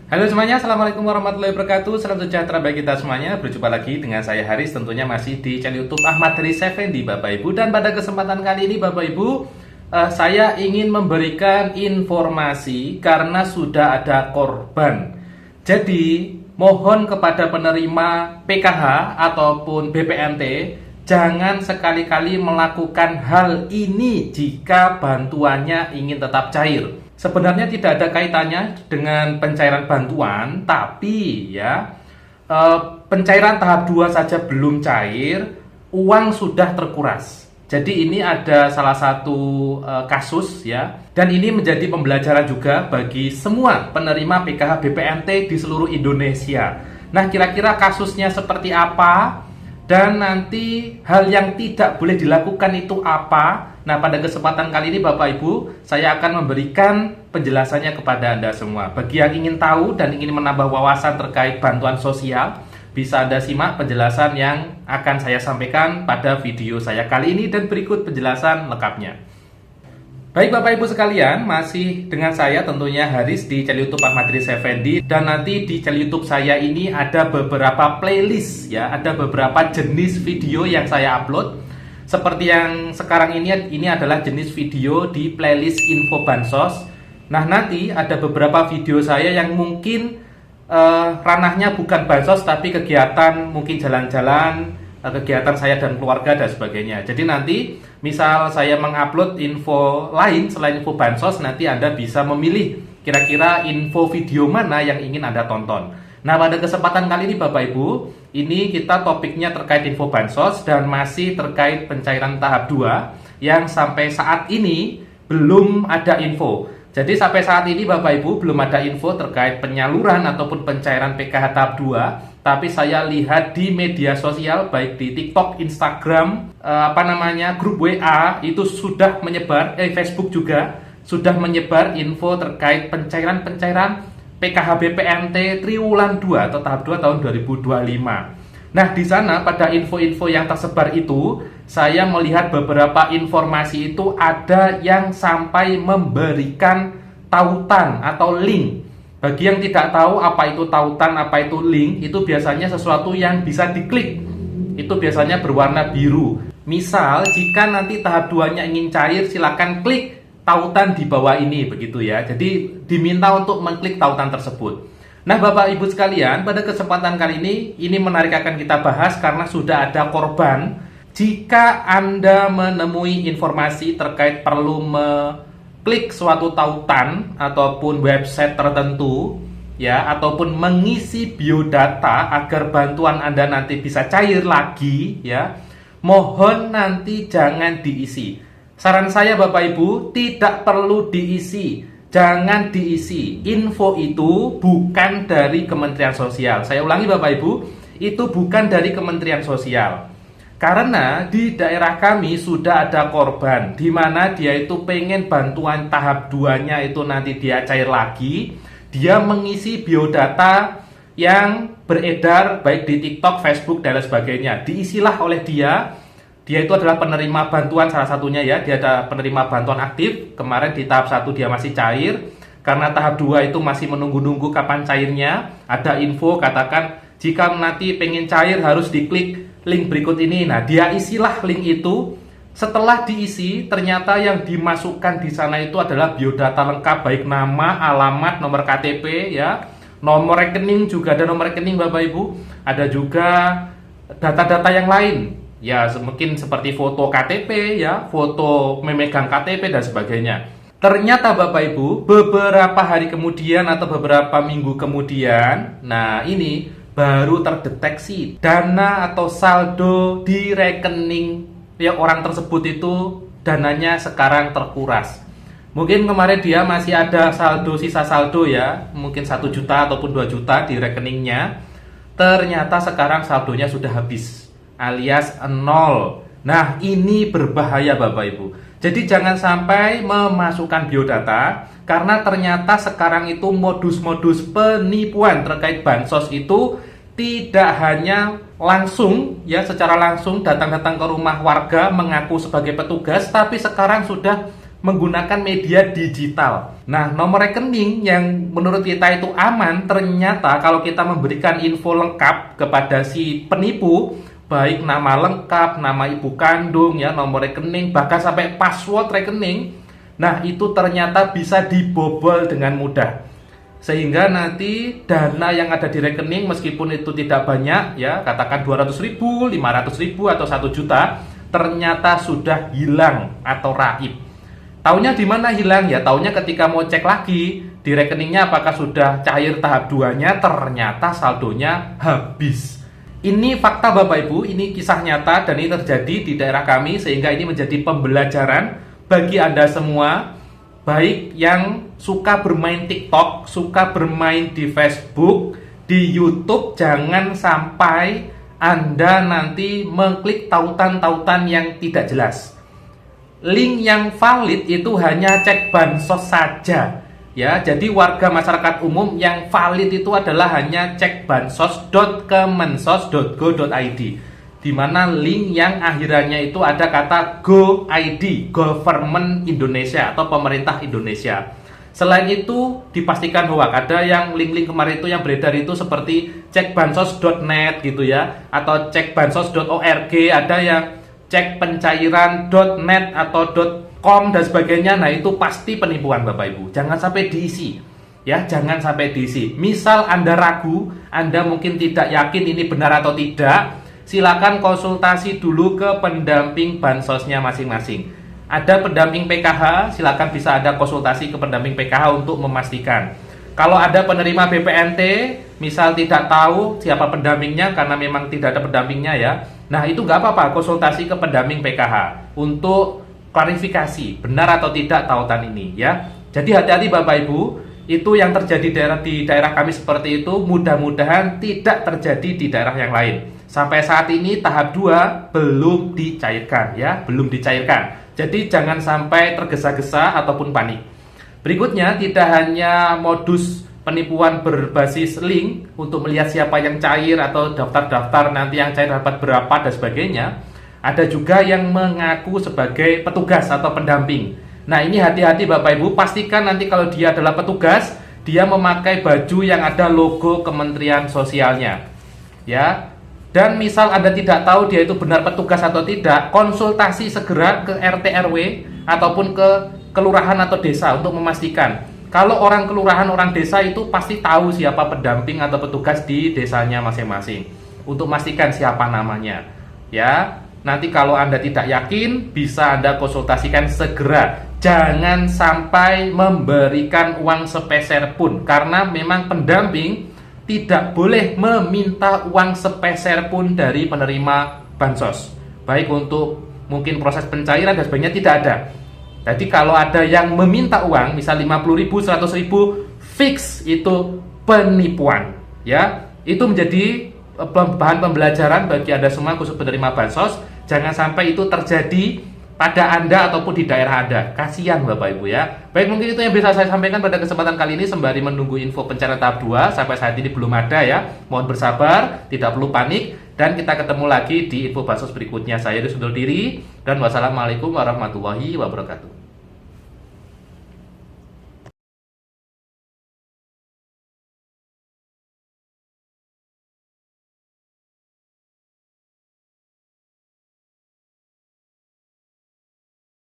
Halo semuanya, Assalamualaikum warahmatullahi wabarakatuh. Salam sejahtera bagi kita semuanya. Berjumpa lagi dengan saya Haris, tentunya masih di channel YouTube Ahmad Haris Effendi, Bapak Ibu. Dan pada kesempatan kali ini Bapak Ibu, saya ingin memberikan informasi karena sudah ada korban. Jadi mohon kepada penerima PKH ataupun BPNT, jangan sekali-kali melakukan hal ini jika bantuannya ingin tetap cair. Sebenarnya tidak ada kaitannya dengan pencairan bantuan, tapi pencairan tahap 2 saja belum cair, uang sudah terkuras. Jadi ini ada salah satu kasus ya, dan ini menjadi pembelajaran juga bagi semua penerima PKH BPNT di seluruh Indonesia. Nah, kira-kira kasusnya seperti apa? Dan nanti hal yang tidak boleh dilakukan itu apa? Nah, pada kesempatan kali ini Bapak Ibu, saya akan memberikan penjelasannya kepada Anda semua. Bagi yang ingin tahu dan ingin menambah wawasan terkait bantuan sosial, bisa Anda simak penjelasan yang akan saya sampaikan pada video saya kali ini dan berikut penjelasan lengkapnya. Baik Bapak Ibu sekalian, masih dengan saya tentunya Haris di channel YouTube Ahmad Haris Effendi. Dan nanti di channel YouTube saya ini ada beberapa playlist ya, ada beberapa jenis video yang saya upload. Seperti yang sekarang ini adalah jenis video di playlist info bansos. Nah, nanti ada beberapa video saya yang mungkin ranahnya bukan bansos tapi kegiatan, mungkin jalan-jalan, kegiatan saya dan keluarga dan sebagainya. Jadi nanti misal saya mengupload info lain selain info bansos, nanti Anda bisa memilih kira-kira info video mana yang ingin Anda tonton. Nah, pada kesempatan kali ini Bapak Ibu, ini kita topiknya terkait info bansos dan masih terkait pencairan tahap 2 yang sampai saat ini belum ada info. Jadi sampai saat ini Bapak Ibu belum ada info terkait penyaluran ataupun pencairan PKH tahap 2. Tapi saya lihat di media sosial baik di TikTok, Instagram, grup WA itu sudah menyebar, Facebook juga sudah menyebar info terkait pencairan PKH BPNT triwulan 2 atau tahap 2 tahun 2025. Nah, di sana pada info-info yang tersebar itu, saya melihat beberapa informasi itu ada yang sampai memberikan tautan atau link. Bagi yang tidak tahu apa itu tautan, apa itu link, itu biasanya sesuatu yang bisa diklik. Itu biasanya berwarna biru. Misal, jika nanti tahap 2-nya ingin cair, silakan klik tautan di bawah ini, begitu ya. Jadi, diminta untuk mengklik tautan tersebut. Nah, Bapak Ibu sekalian, pada kesempatan kali ini menarik akan kita bahas karena sudah ada korban. Jika Anda menemui informasi terkait perlu klik suatu tautan ataupun website tertentu ya, ataupun mengisi biodata agar bantuan Anda nanti bisa cair lagi ya, mohon nanti jangan diisi. Saran saya Bapak Ibu, tidak perlu diisi. Jangan diisi. Info itu bukan dari Kementerian Sosial. Saya ulangi Bapak Ibu, itu bukan dari Kementerian Sosial. Karena di daerah kami sudah ada korban di mana dia itu pengen bantuan tahap 2-nya itu nanti dia cair lagi. Dia mengisi biodata yang beredar baik di TikTok, Facebook dan lain sebagainya. Diisilah oleh dia. Dia itu adalah penerima bantuan salah satunya ya. Dia ada penerima bantuan aktif. Kemarin di tahap 1 dia masih cair. Karena tahap 2 itu masih menunggu-nunggu kapan cairnya. Ada info katakan jika nanti pengen cair harus diklik link berikut ini. Nah, dia isilah link itu. Setelah diisi, ternyata yang dimasukkan di sana itu adalah biodata lengkap baik nama, alamat, nomor KTP ya. Nomor rekening juga ada nomor rekening Bapak Ibu. Ada juga data-data yang lain. Ya, mungkin seperti foto KTP ya, foto memegang KTP dan sebagainya. Ternyata Bapak Ibu, beberapa hari kemudian atau beberapa minggu kemudian, nah ini baru terdeteksi dana atau saldo di rekening ya orang tersebut itu dananya sekarang terkuras. Mungkin kemarin dia masih ada saldo, sisa saldo ya, mungkin 1 juta ataupun 2 juta di rekeningnya. Ternyata sekarang saldonya sudah habis, alias 0. Nah, ini berbahaya Bapak Ibu. Jadi jangan sampai memasukkan biodata karena ternyata sekarang itu modus-modus penipuan terkait bansos itu tidak hanya langsung ya secara langsung datang-datang ke rumah warga mengaku sebagai petugas, tapi sekarang sudah menggunakan media digital. Nah, nomor rekening yang menurut kita itu aman, ternyata kalau kita memberikan info lengkap kepada si penipu, baik nama lengkap, nama ibu kandung, ya, nomor rekening, bahkan sampai password rekening, nah itu ternyata bisa dibobol dengan mudah. Sehingga nanti dana yang ada di rekening meskipun itu tidak banyak, ya, katakan 200.000, 500.000 atau 1 juta, ternyata sudah hilang atau raib. Taunya di mana hilang? Ya, taunya ketika mau cek lagi di rekeningnya apakah sudah cair tahap 2-nya, ternyata saldonya habis. Ini fakta Bapak Ibu, ini kisah nyata dan ini terjadi di daerah kami, sehingga ini menjadi pembelajaran bagi Anda semua, baik yang suka bermain TikTok, suka bermain di Facebook, di YouTube, jangan sampai Anda nanti mengklik tautan-tautan yang tidak jelas. Link yang valid itu hanya cek bansos saja, ya. Jadi warga masyarakat umum yang valid itu adalah hanya cek bansos.kemensos.go.id, di mana link yang akhirannya itu ada kata GoID, Government Indonesia atau Pemerintah Indonesia. Selain itu dipastikan hoax. Ada yang link-link kemarin itu yang beredar itu seperti cekbansos.net gitu ya, atau cekbansos.org, ada yang cek pencairan.net atau .com dan sebagainya. Nah, itu pasti penipuan Bapak Ibu. Jangan sampai diisi. Ya, jangan sampai diisi. Misal Anda ragu, Anda mungkin tidak yakin ini benar atau tidak, silakan konsultasi dulu ke pendamping bansosnya masing-masing. Ada pendamping PKH, silakan bisa ada konsultasi ke pendamping PKH untuk memastikan. Kalau ada penerima BPNT, misal tidak tahu siapa pendampingnya karena memang tidak ada pendampingnya, ya. Nah, itu nggak apa-apa, konsultasi ke pendamping PKH untuk klarifikasi benar atau tidak tautan ini, ya. Jadi hati-hati Bapak Ibu, itu yang terjadi di daerah kami seperti itu, mudah-mudahan tidak terjadi di daerah yang lain. Sampai saat ini tahap 2 belum dicairkan, ya, belum dicairkan. Jadi jangan sampai tergesa-gesa ataupun panik. Berikutnya, tidak hanya modus penipuan berbasis link untuk melihat siapa yang cair atau daftar-daftar nanti yang cair dapat berapa dan sebagainya. Ada juga yang mengaku sebagai petugas atau pendamping. Nah, ini hati-hati Bapak Ibu, pastikan nanti kalau dia adalah petugas, dia memakai baju yang ada logo Kementerian Sosialnya. Ya. Dan misal Anda tidak tahu dia itu benar petugas atau tidak, konsultasi segera ke RT RW ataupun ke kelurahan atau desa untuk memastikan. Kalau orang kelurahan, orang desa itu pasti tahu siapa pendamping atau petugas di desanya masing-masing. Untuk memastikan siapa namanya. Ya, nanti kalau Anda tidak yakin, bisa Anda konsultasikan segera. Jangan sampai memberikan uang sepeser pun, karena memang pendamping tidak boleh meminta uang sepeser pun dari penerima bansos. Baik untuk mungkin proses pencairan dan sebagainya, tidak ada. Jadi kalau ada yang meminta uang, misal 50.000, 100.000, fix itu penipuan. Ya, itu menjadi bahan pembelajaran bagi Anda semua khusus penerima bansos. Jangan sampai itu terjadi pada Anda ataupun di daerah Anda. Kasihan Bapak Ibu, ya. Baik, mungkin itu yang bisa saya sampaikan pada kesempatan kali ini sembari menunggu info pencairan tahap 2. Sampai saat ini belum ada, ya. Mohon bersabar, tidak perlu panik, dan kita ketemu lagi di info bansos berikutnya. Saya Yusuf undur diri, dan wassalamualaikum warahmatullahi wabarakatuh.